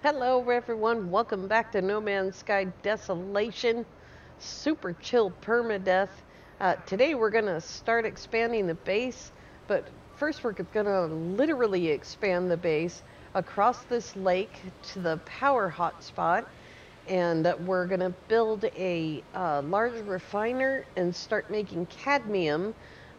Hello everyone, welcome back to No Man's Sky Desolation, super chill permadeath. Today we're going to start expanding the base, but first we're going to literally expand the base across this lake to the power hotspot, and we're going to build a large refiner and start making cadmium.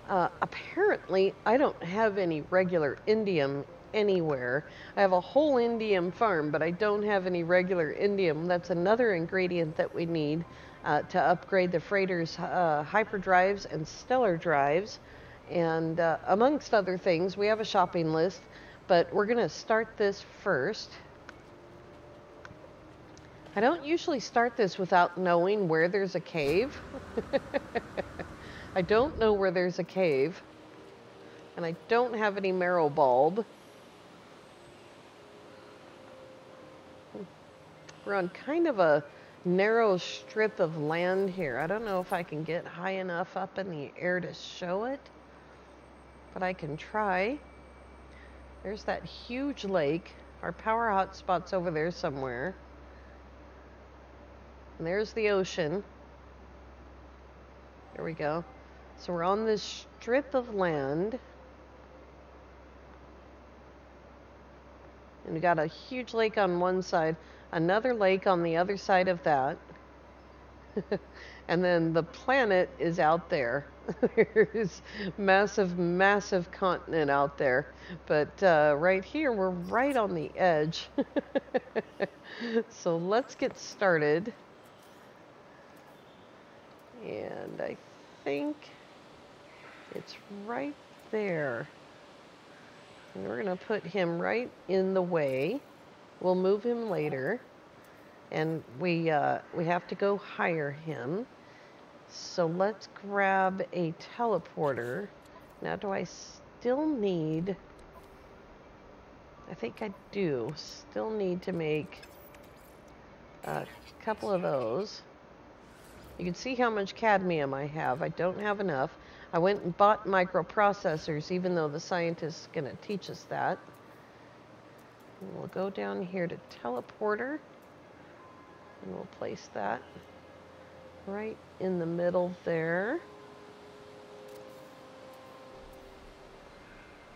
Apparently, I don't have any regular indium anywhere. I have a whole indium farm, but I don't have any regular indium. That's another ingredient that we need to upgrade the freighter's hyperdrives and stellar drives. And amongst other things, we have a shopping list, but we're going to start this first. I don't usually start this without knowing where there's a cave. I don't know where there's a cave, and I don't have any marrow bulb. We're on kind of a narrow strip of land here. I don't know if I can get high enough up in the air to show it, but I can try. There's that huge lake. Our power hotspot's over there somewhere. And there's the ocean. There we go. So we're on this strip of land. And we got a huge lake on one side, another lake on the other side of that. And then the planet is out there. There's massive, massive continent out there. But right here, we're right on the edge. So let's get started. And I think it's right there. And we're going to put him right in the way. We'll move him later. And we have to go hire him. So let's grab a teleporter. Now, do I still need... I think I do still need to make a couple of those. You can see how much cadmium I have. I don't have enough. I went and bought microprocessors, even though the scientist is going to teach us that. And we'll go down here to teleporter, and we'll place that right in the middle there.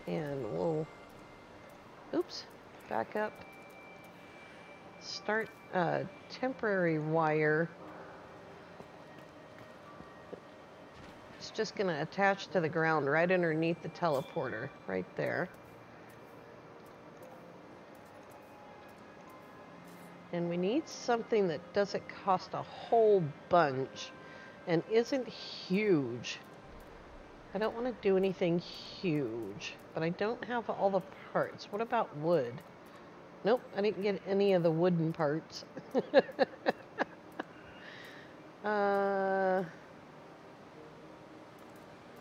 And we'll, oops, back up. Start a temporary wire. It's just going to attach to the ground right underneath the teleporter, right there. And we need something that doesn't cost a whole bunch and isn't huge. I don't want to do anything huge, but I don't have all the parts. What about wood? Nope, I didn't get any of the wooden parts.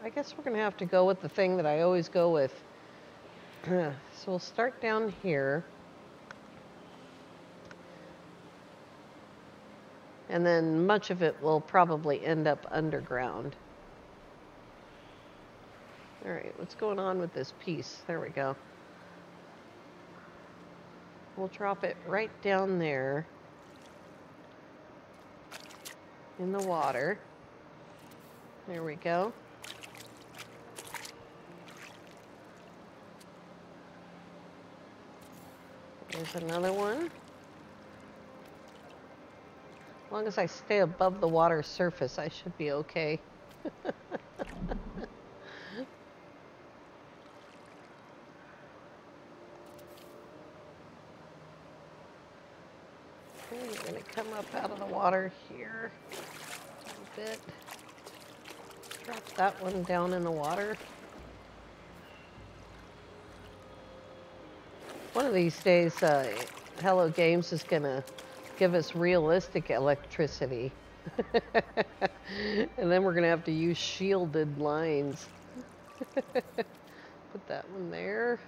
I guess we're going to have to go with the thing that I always go with. So we'll start down here. And then much of it will probably end up underground. All right, what's going on with this piece? There we go. We'll drop it right down there in the water. There we go. There's another one. As long as I stay above the water surface, I should be okay. Okay, I'm going to come up out of the water here a bit. Drop that one down in the water. One of these days, Hello Games is going to give us realistic electricity. And then we're going to have to use shielded lines. Put that one there.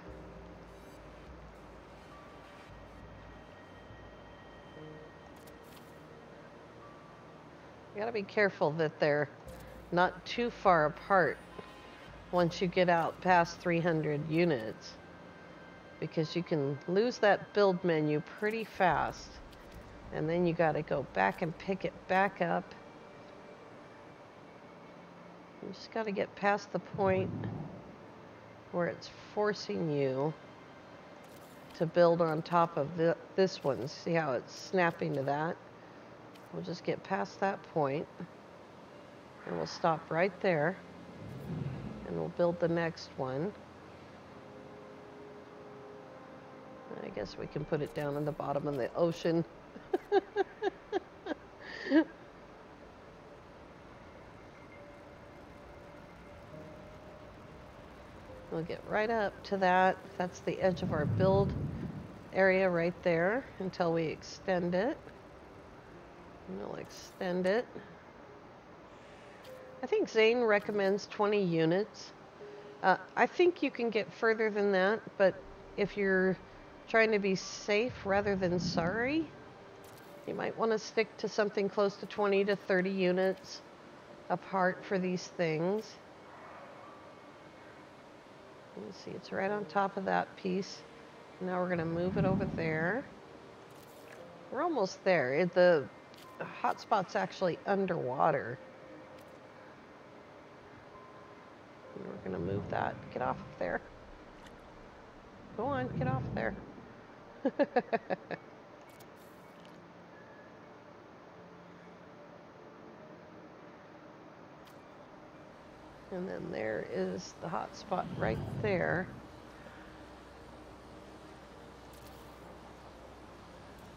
You got to be careful that they're not too far apart once you get out past 300 units. because you can lose that build menu pretty fast. And then you got to go back and pick it back up. You just got to get past the point where it's forcing you to build on top of this one. See how it's snapping to that? We'll just get past that point, and we'll stop right there, and we'll build the next one. I guess we can put it down in the bottom of the ocean. We'll get right up to that. That's the edge of our build area right there until we extend it. And we'll extend it. I think Zane recommends 20 units. I think you can get further than that, but if you're trying to be safe rather than sorry, you might want to stick to something close to 20 to 30 units apart for these things. You see, it's right on top of that piece. Now we're going to move it over there. We're almost there. The hotspot's actually underwater. And we're going to move that. Get off of there. Go on, get off there. And then there is the hotspot right there.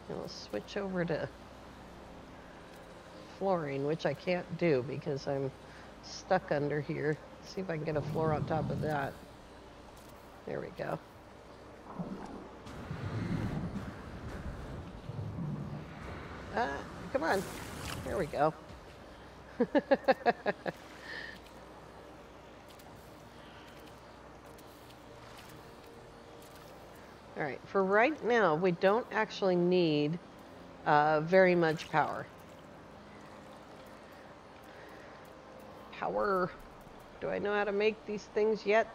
And we'll switch over to flooring, which I can't do because I'm stuck under here. See if I can get a floor on top of that. There we go. Come on. There we go. All right, for right now, we don't actually need very much power. Power. Do I know how to make these things yet?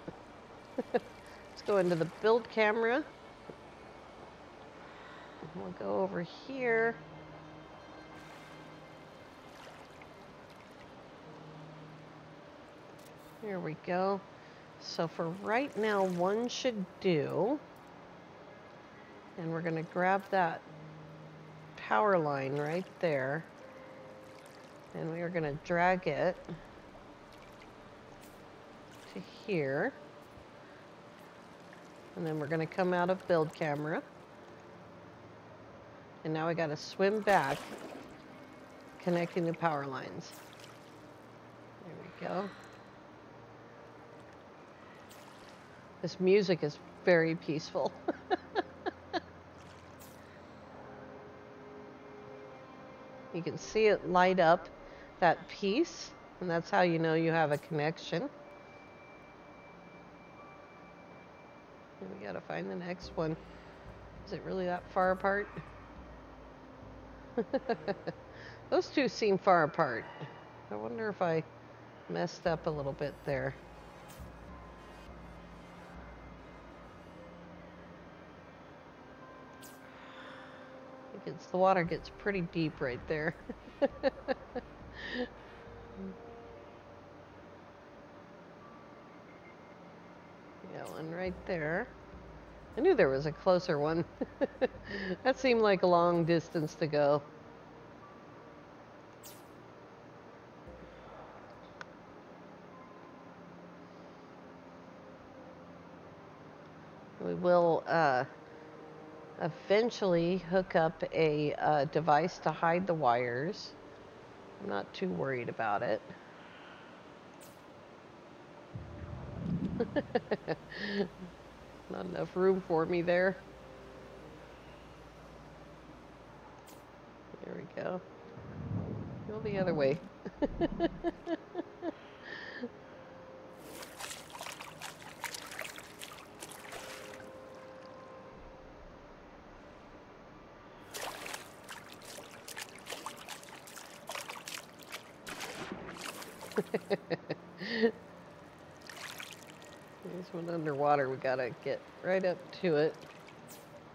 Let's go into the build camera. We'll go over here. There we go. So for right now, one should do. And we're going to grab that power line right there. And we are going to drag it to here. And then we're going to come out of build camera. And now we got to swim back, connecting the power lines. There we go. This music is very peaceful. You can see it light up that piece, and that's how you know you have a connection. And we gotta find the next one. Is it really that far apart? Those two seem far apart. I wonder if I messed up a little bit there. The water gets pretty deep right there. Got one right there. I knew there was a closer one. That seemed like a long distance to go. We will eventually hook up a device to hide the wires. I'm not too worried about it. Not enough room for me there. There we go. Go the other way. There's This one underwater, we gotta get right up to it.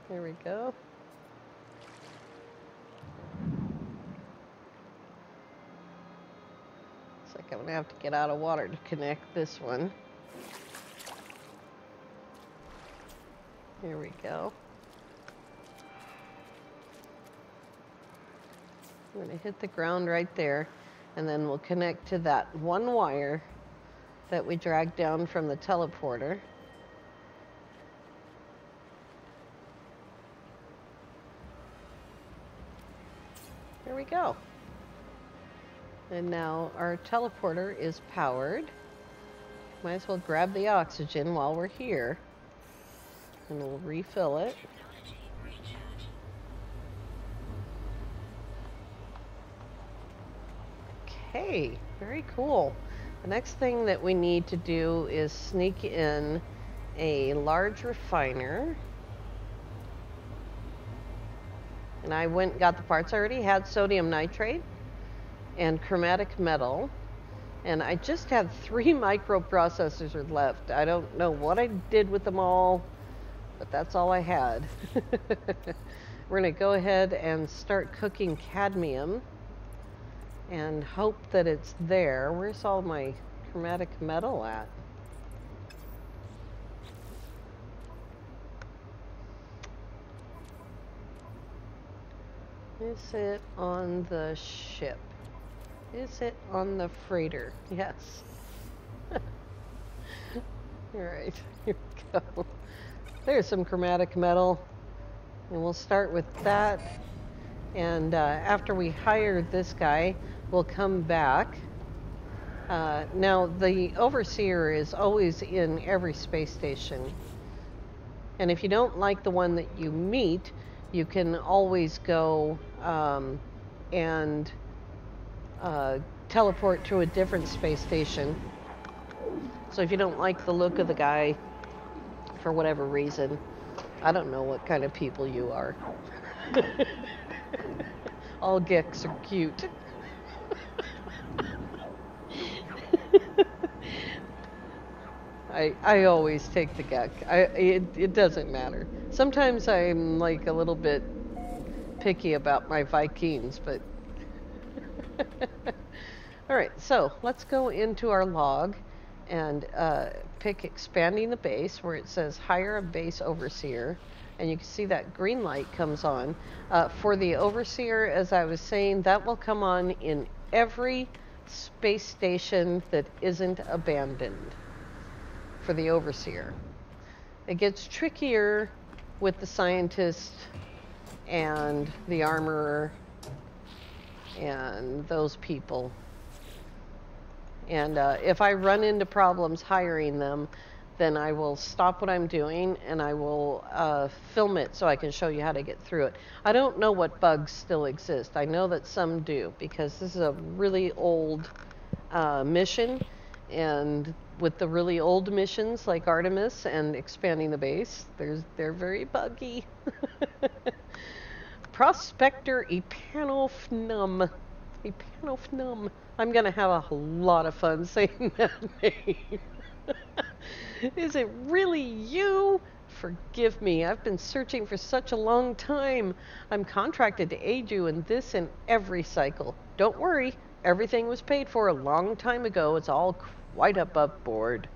There we go. Looks like I'm gonna have to get out of water to connect this one. Here we go. I'm going to hit the ground right there, and then we'll connect to that one wire that we dragged down from the teleporter. There we go. And now our teleporter is powered. Might as well grab the oxygen while we're here, and we'll refill it. Okay, very cool. The next thing that we need to do is sneak in a large refiner. And I went and got the parts. I already had sodium nitrate and chromatic metal. And I just had 3 microprocessors left. I don't know what I did with them all, but that's all I had. We're going to go ahead and start cooking cadmium and hope that it's there. Where's all my chromatic metal at? Is it on the ship? Is it on the freighter? Yes. Alright, here we go. There's some chromatic metal, and we'll start with that. And after we hire this guy, we'll come back. Now, the overseer is always in every space station. And if you don't like the one that you meet, you can always go and teleport to a different space station. So if you don't like the look of the guy, for whatever reason, I don't know what kind of people you are. All geeks are cute. I always take the geck. It doesn't matter. Sometimes I'm like a little bit picky about my Vikings, but all right. So let's go into our log and pick expanding the base where it says hire a base overseer, and you can see that green light comes on. For the overseer, as I was saying, that will come on in every space station that isn't abandoned. For the overseer, it gets trickier with the scientist and the armorer and those people. And if I run into problems hiring them, then I will stop what I'm doing and I will film it so I can show you how to get through it. I don't know what bugs still exist. I know that some do, because this is a really old mission, and with the really old missions like Artemis and expanding the base, they're very buggy. Prospector Epanofnum. Epanofnum. I'm gonna have a lot of fun saying that name. Is it really you? Forgive me, I've been searching for such a long time. I'm contracted to aid you in this and every cycle. Don't worry, everything was paid for a long time ago. It's all quite above board.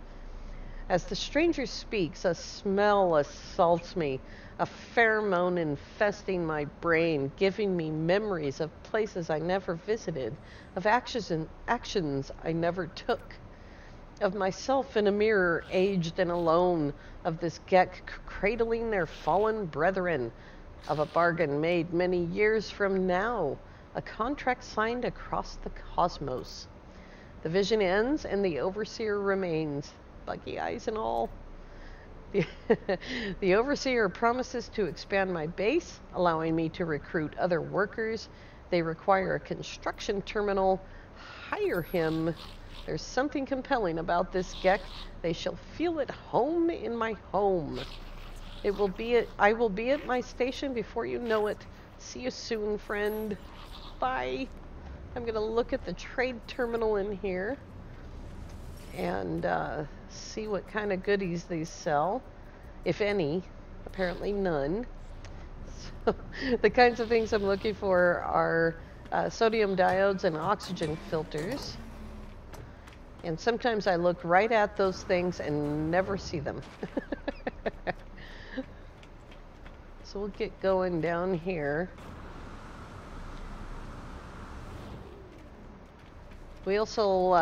As the stranger speaks, a smell assaults me, a pheromone infesting my brain, giving me memories of places I never visited, of actions I never took, of myself in a mirror, aged and alone, of this Gek cradling their fallen brethren, of a bargain made many years from now, a contract signed across the cosmos. The vision ends and the overseer remains, buggy eyes and all. The overseer promises to expand my base, allowing me to recruit other workers. They require a construction terminal. Hire him. There's something compelling about this Gek. They shall feel at home in my home. I will be at my station before you know it. See you soon, friend. Bye. I'm going to look at the trade terminal in here and see what kind of goodies these sell, if any. Apparently none. So the kinds of things I'm looking for are sodium diodes and oxygen filters. And sometimes I look right at those things and never see them. So we'll get going down here. We also,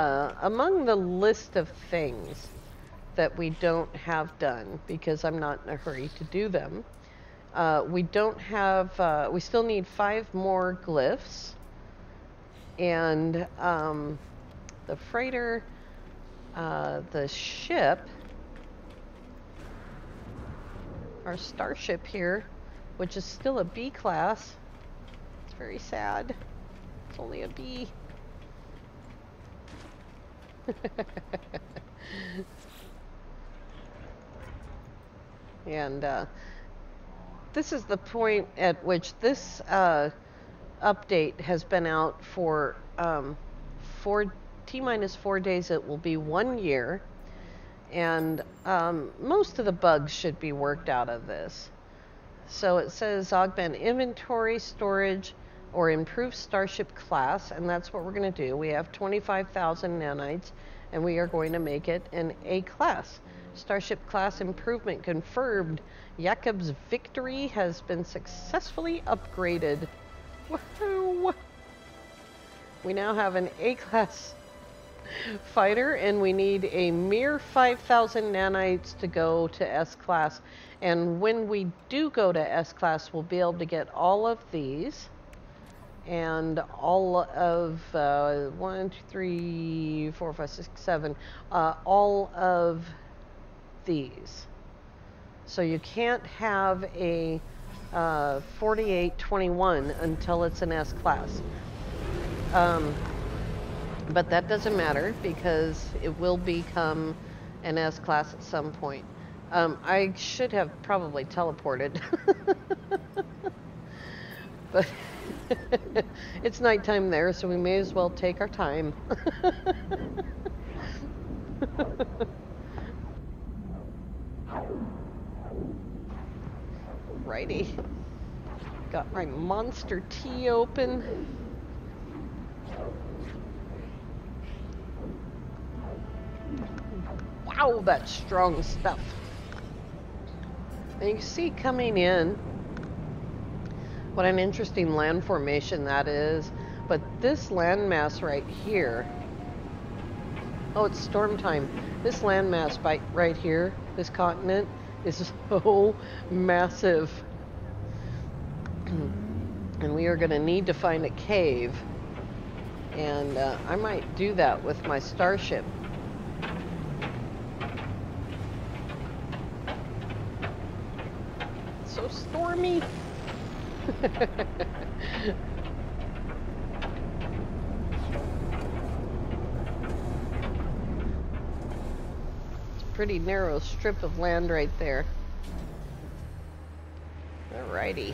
among the list of things that we don't have done, because I'm not in a hurry to do them, we don't have, we still need 5 more glyphs. And the freighter, the ship, our starship here, which is still a B class. It's very sad. It's only a B. And this is the point at which this update has been out for T-4 days. It will be 1 year. And most of the bugs should be worked out of this. So it says augment inventory, storage, or improve starship class, and that's what we're going to do. We have 25,000 nanites, and we are going to make it an A class. Starship class improvement confirmed. Jakob's Victory has been successfully upgraded. Woohoo! We now have an A class fighter, and we need a mere 5,000 nanites to go to S class. And when we do go to S class, we'll be able to get all of these and all of 1, 2, 3, 4, 5, 6, 7, all of these. So you can't have a 4821 until it's an S class. But that doesn't matter because it will become an S class at some point. I should have probably teleported. But it's nighttime there, so we may as well take our time. Righty. Got my monster tea open. Wow, that's strong stuff. And you can see coming in what an interesting land formation that is. But this landmass right here, oh, it's storm time. This landmass right here, this continent, is so massive. And we are going to need to find a cave. And I might do that with my starship. So stormy. It's a pretty narrow strip of land right there. Alrighty.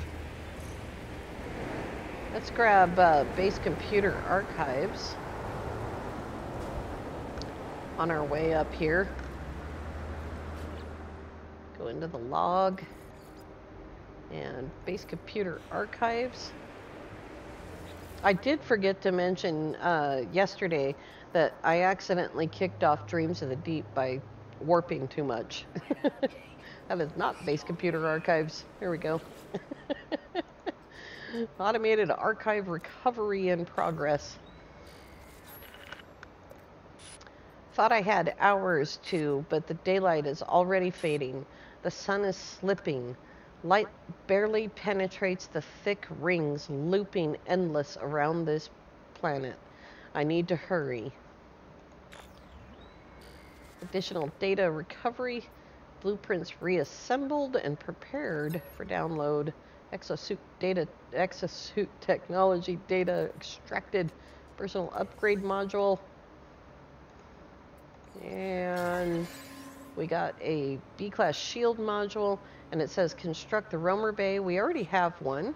Let's grab base computer archives on our way up here. Go into the log and base computer archives. I did forget to mention yesterday that I accidentally kicked off Dreams of the Deep by warping too much. That is not base computer archives. There we go. Automated archive recovery in progress. Thought I had hours to, but the daylight is already fading. The sun is slipping. Light barely penetrates the thick rings looping endless around this planet. I need to hurry. Additional data recovery. Blueprints reassembled and prepared for download. Exosuit technology data extracted. Personal upgrade module. And we got a B-class shield module, and it says construct the roamer bay. We already have one,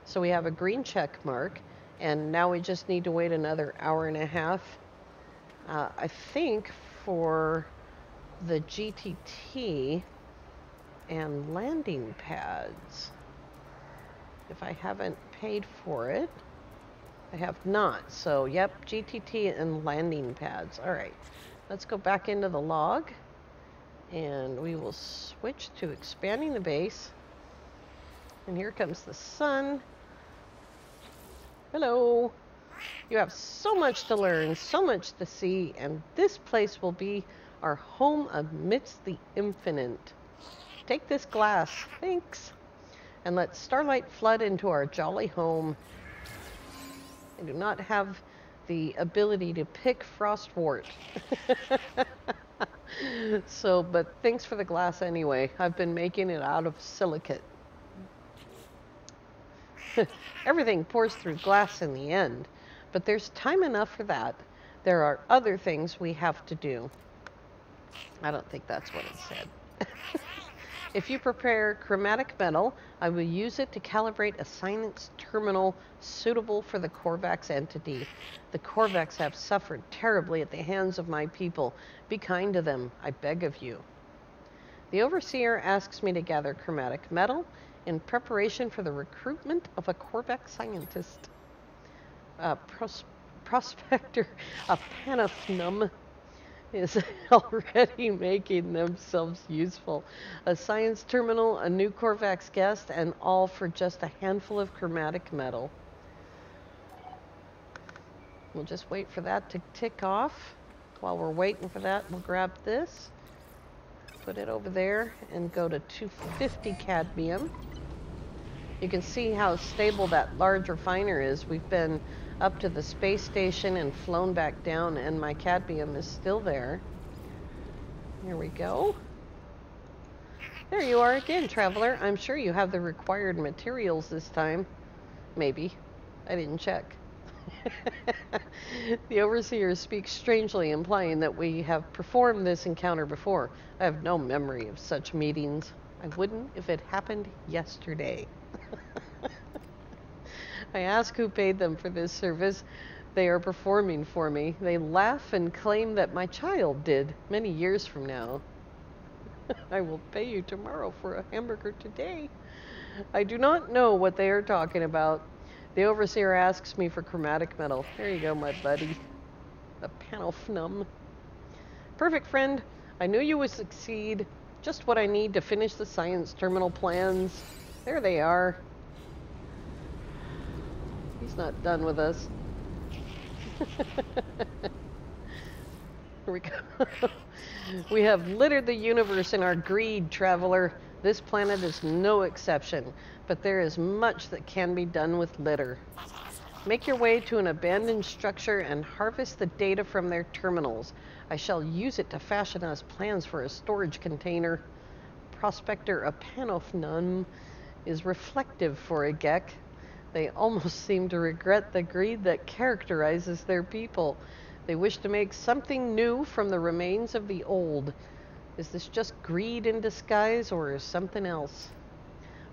so we have a green check mark, and now we just need to wait another hour and a half, I think, for the GTT and landing pads. If I haven't paid for it, I have not. So, yep, GTT and landing pads. All right, let's go back into the log, and we will switch to expanding the base. And here comes the sun. Hello. You have so much to learn, so much to see, and this place will be our home amidst the infinite. Take this glass, thanks, and let starlight flood into our jolly home. I do not have the ability to pick frostwort. So, but thanks for the glass anyway. I've been making it out of silicate. Everything pours through glass in the end, but there's time enough for that. There are other things we have to do. I don't think that's what it said. If you prepare chromatic metal, I will use it to calibrate a science terminal suitable for the Korvax entity. The Korvax have suffered terribly at the hands of my people. Be kind to them, I beg of you. The Overseer asks me to gather chromatic metal in preparation for the recruitment of a Korvax scientist. Prospector Apanathnum is already making themselves useful. A science terminal, a new Korvax guest, and all for just a handful of chromatic metal. We'll just wait for that to tick off. While we're waiting for that, we'll grab this, put it over there, and go to 250 cadmium. You can see how stable that large refiner is. We've been up to the space station and flown back down, and my cadmium is still there. Here we go. There you are again, traveler. I'm sure you have the required materials this time. Maybe. I didn't check. The Overseer speaks strangely, implying that we have performed this encounter before. I have no memory of such meetings. I wouldn't if it happened yesterday. I ask who paid them for this service they are performing for me. They laugh and claim that my child did many years from now. I will pay you tomorrow for a hamburger today. I do not know what they are talking about. The Overseer asks me for chromatic metal. There you go, my buddy. The Panelfnum. Perfect, friend. I knew you would succeed. Just what I need to finish the science terminal plans. There they are. He's not done with us. Here we go. We have littered the universe in our greed, traveler. This planet is no exception, but there is much that can be done with litter. Make your way to an abandoned structure and harvest the data from their terminals. I shall use it to fashion us plans for a storage container. Prospector Apanothnum is reflective for a Gek. They almost seem to regret the greed that characterizes their people. They wish to make something new from the remains of the old. Is this just greed in disguise, or is something else?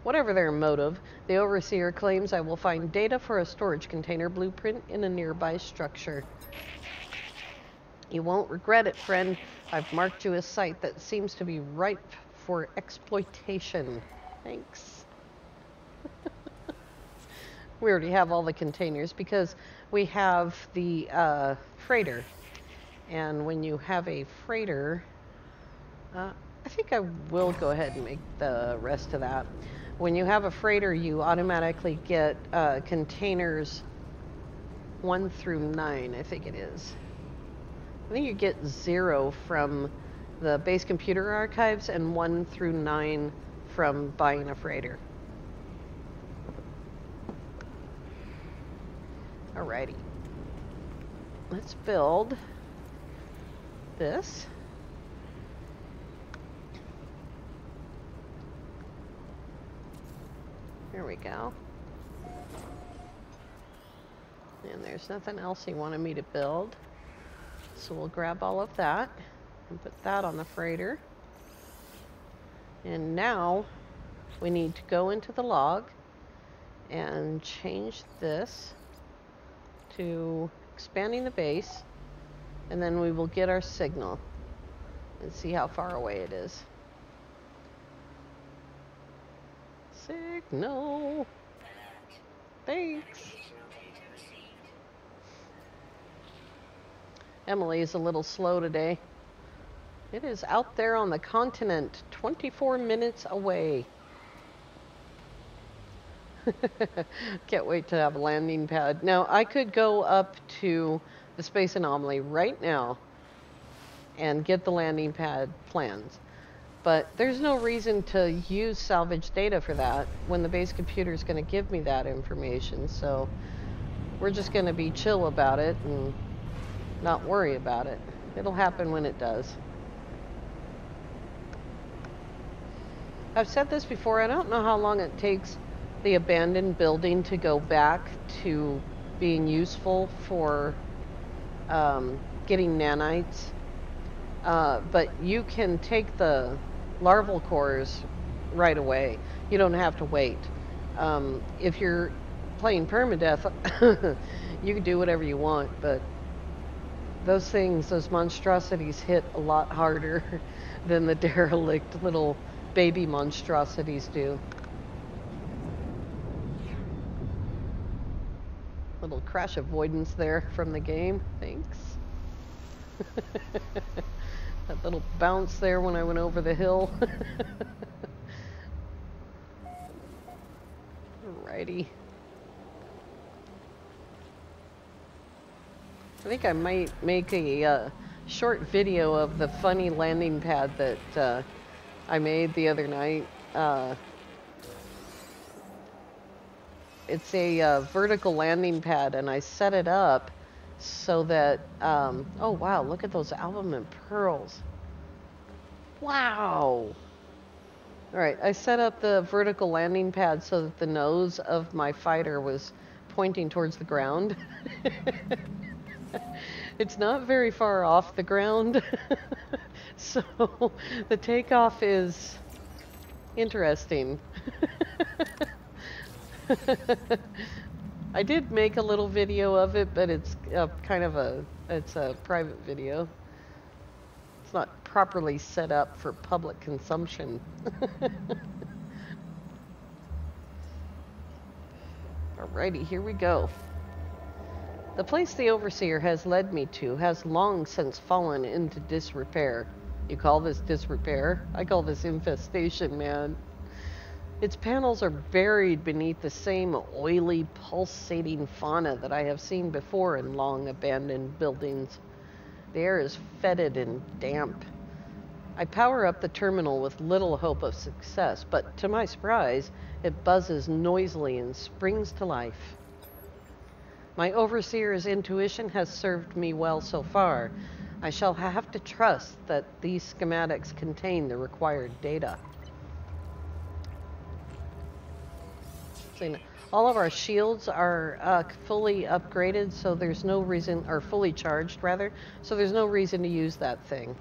Whatever their motive, the Overseer claims I will find data for a storage container blueprint in a nearby structure. You won't regret it, friend. I've marked you a site that seems to be ripe for exploitation. Thanks. We already have all the containers because we have the freighter. And when you have a freighter, I think I will go ahead and make the rest of that. When you have a freighter, you automatically get containers 1 through 9, I think it is. I think you get 0 from the base computer archives and 1 through 9 from buying a freighter. Alrighty. Let's build this. There we go. And there's nothing else he wanted me to build. So we'll grab all of that and put that on the freighter. And now we need to go into the log and change this to expanding the base, and then we will get our signal. and see how far away it is. Signal. Thanks. Emily is a little slow today. It is out there on the continent, 24 minutes away. Can't wait to have a landing pad. Now, I could go up to the Space Anomaly right now and get the landing pad plans. But there's no reason to use salvage data for that when the base computer is going to give me that information. So we're just going to be chill about it and not worry about it. It'll happen when it does. I've said this before, I don't know how long it takes the abandoned building to go back to being useful for getting nanites. But you can take the larval cores right away. You don't have to wait. If you're playing Permadeath, you can do whatever you want, but those things, those monstrosities hit a lot harder than the derelict little baby monstrosities do. Little crash avoidance there from the game. Thanks. That little bounce there when I went over the hill. Alrighty. I think I might make a short video of the funny landing pad that I made the other night. It's a vertical landing pad, and I set it up so that, oh wow, look at those albumin pearls. Wow. All right, I set up the vertical landing pad so that the nose of my fighter was pointing towards the ground. It's not very far off the ground, so the takeoff is interesting. I did make a little video of it, but it's kind of it's a private video. It's not properly set up for public consumption. Alrighty, here we go. The place the Overseer has led me to has long since fallen into disrepair. You call this disrepair? I call this infestation, man. Its panels are buried beneath the same oily, pulsating fauna that I have seen before in long abandoned buildings. The air is fetid and damp. I power up the terminal with little hope of success, but to my surprise, it buzzes noisily and springs to life. My Overseer's intuition has served me well so far. I shall have to trust that these schematics contain the required data. All of our shields are fully upgraded, so there's no reason, or fully charged rather, so there's no reason to use that thing.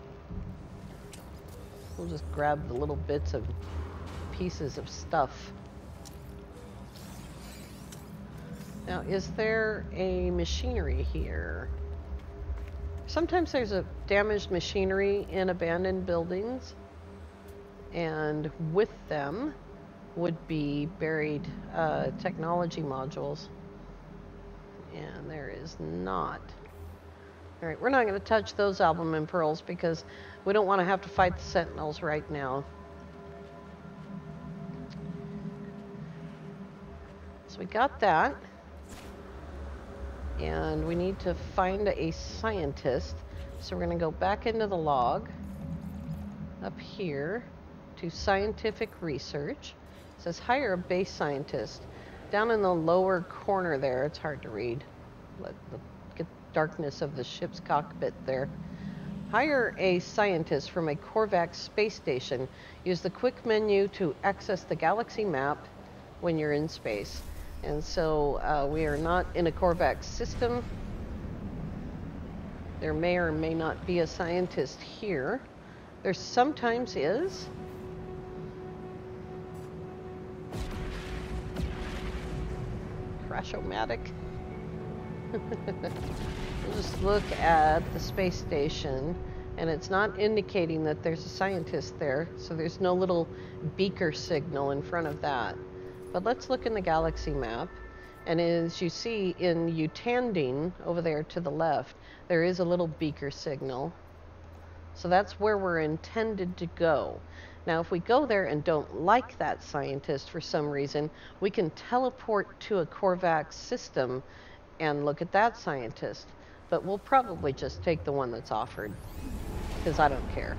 We'll just grab the little bits of pieces of stuff. Now, is there a machinery here? Sometimes there's a damaged machinery in abandoned buildings, and with them would be buried technology modules. And there is not. All right, we're not going to touch those albumin pearls because we don't want to have to fight the sentinels right now. So we got that. And we need to find a scientist. So we're going to go back into the log up here to scientific research. It says hire a base scientist. Down in the lower corner there, it's hard to read. Let the darkness of the ship's cockpit there. Hire a scientist from a Korvax space station. Use the quick menu to access the galaxy map when you're in space. And so we are not in a Korvax system. There may or may not be a scientist here. There sometimes is. Crash-o-matic. We'll just look at the space station and it's not indicating that there's a scientist there, so there's no little beaker signal in front of that. But let's look in the galaxy map, and as you see in Utanding over there to the left, there is a little beaker signal. So that's where we're intended to go. Now, if we go there and don't like that scientist for some reason, we can teleport to a Korvax system and look at that scientist. But we'll probably just take the one that's offered, because I don't care.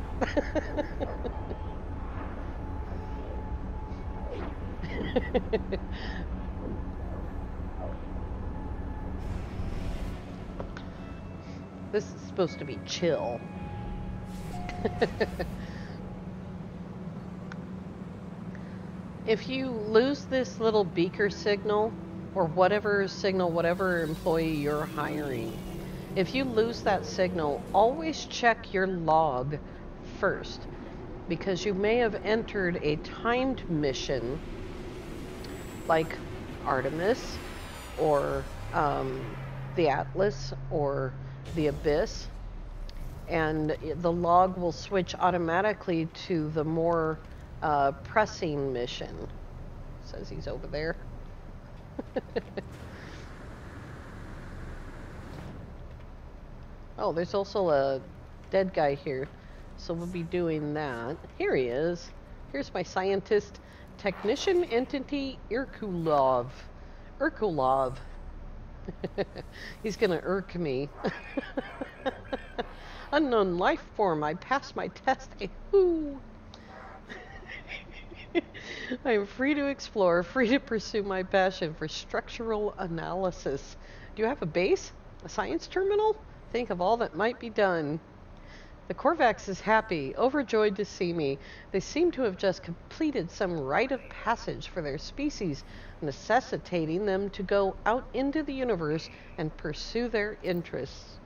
This is supposed to be chill. If you lose this little beaker signal, or whatever signal, whatever employee you're hiring, if you lose that signal, always check your log first, because you may have entered a timed mission like Artemis or the Atlas or the Abyss, and the log will switch automatically to the more pressing mission. Says he's over there. Oh, there's also a dead guy here, so we'll be doing that. Here he is. Here's my scientist, Technician Entity Irkulov. He's gonna irk me. Unknown life form, I passed my test. Ooh. I am free to explore, free to pursue my passion for structural analysis. Do you have a base? A science terminal? Think of all that might be done. The Korvax is happy, overjoyed to see me. They seem to have just completed some rite of passage for their species, necessitating them to go out into the universe and pursue their interests.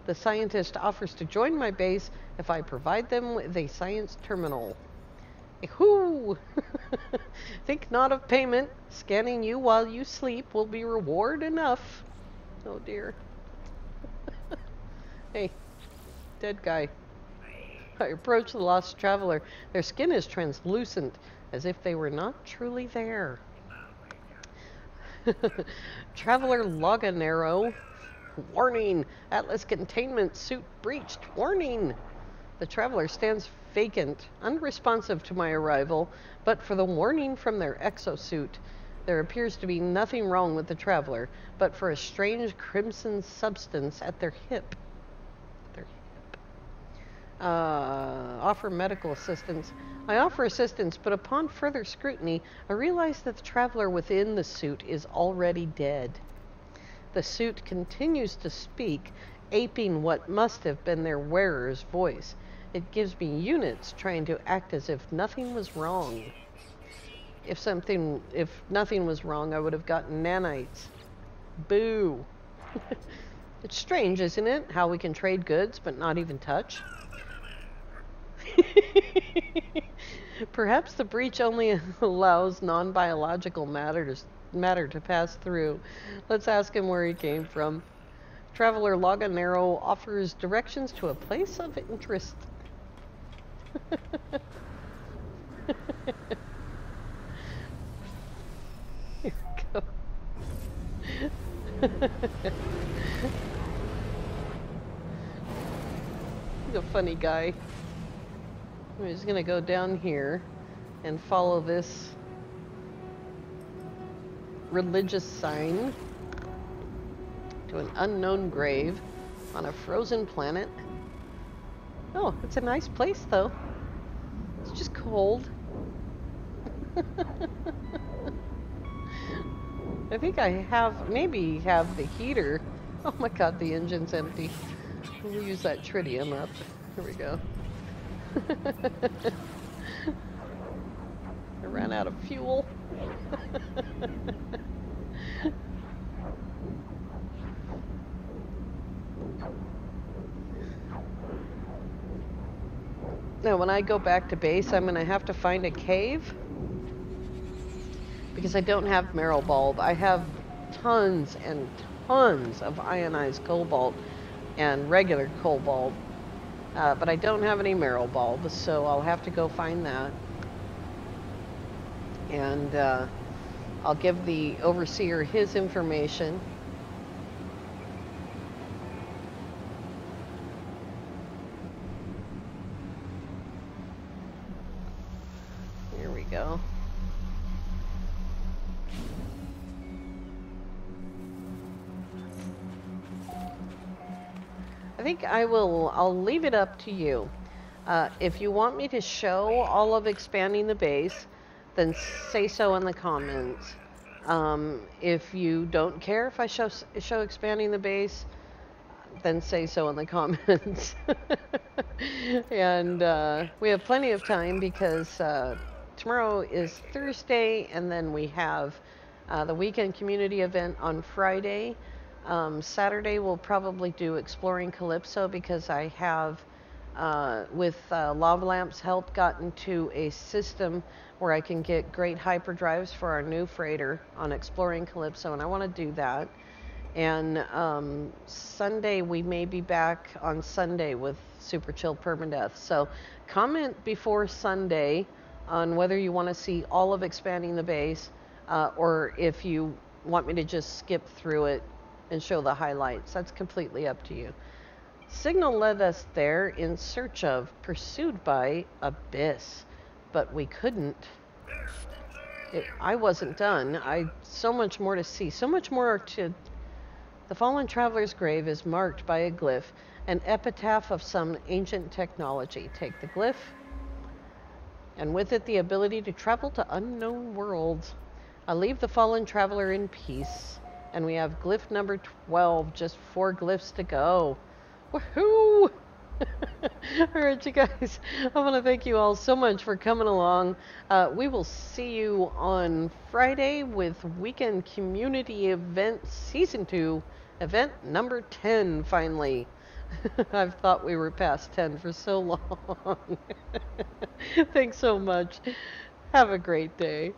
The scientist offers to join my base if I provide them with a science terminal. Hoo! Think not of payment. Scanning you while you sleep will be reward enough. Oh dear. Hey, dead guy. I approach the lost traveler. Their skin is translucent, as if they were not truly there. Traveler Loganero. Warning! Atlas containment suit breached. Warning! The traveler stands vacant, unresponsive to my arrival, but for the warning from their exosuit. There appears to be nothing wrong with the traveler, but for a strange crimson substance at their hip. Offer medical assistance. I offer assistance, but upon further scrutiny, I realize that the traveler within the suit is already dead. The suit continues to speak, aping what must have been their wearer's voice. It gives me units trying to act as if nothing was wrong. If nothing was wrong, I would have gotten nanites. Boo. It's strange, isn't it? How we can trade goods but not even touch. Perhaps the breach only allows non-biological matter to pass through. Let's ask him where he came from. Traveler Loganero offers directions to a place of interest. Here we go. He's a funny guy. I'm just gonna go down here and follow this religious sign to an unknown grave on a frozen planet. Oh, it's a nice place though. It's just cold. I think I maybe have the heater. Oh my god, the engine's empty. We'll use that tritium up. Here we go. I ran out of fuel. Now, when I go back to base, I'm going to have to find a cave. Because I don't have marrow bulb. I have tons and tons of ionized cobalt and regular cobalt. But I don't have any marrow bulbs, so I'll have to go find that. And I'll give the overseer his information. Here we go. I think I'll leave it up to you. If you want me to show all of expanding the base, then say so in the comments. If you don't care if I show expanding the base, then say so in the comments. And we have plenty of time because tomorrow is Thursday, and then we have the weekend community event on Friday. Saturday we'll probably do Exploring Calypso because I have, with Lava Lamp's help, gotten to a system where I can get great hyperdrives for our new freighter on Exploring Calypso, and I want to do that. And Sunday, we may be back on Sunday with Super Chill Permadeath. So comment before Sunday on whether you want to see all of Expanding the Base, or if you want me to just skip through it and show the highlights. That's completely up to you. Signal led us there in search of, pursued by, Abyss. But we couldn't. I wasn't done. So much more to see. So much more to... The fallen traveler's grave is marked by a glyph, an epitaph of some ancient technology. Take the glyph, and with it the ability to travel to unknown worlds. I'll leave the fallen traveler in peace. And we have glyph number 12, just 4 glyphs to go. Woohoo! Alright, you guys, I want to thank you all so much for coming along. We will see you on Friday with Weekend Community Event Season 2, event number 10, finally. I've thought we were past 10 for so long. Thanks so much. Have a great day.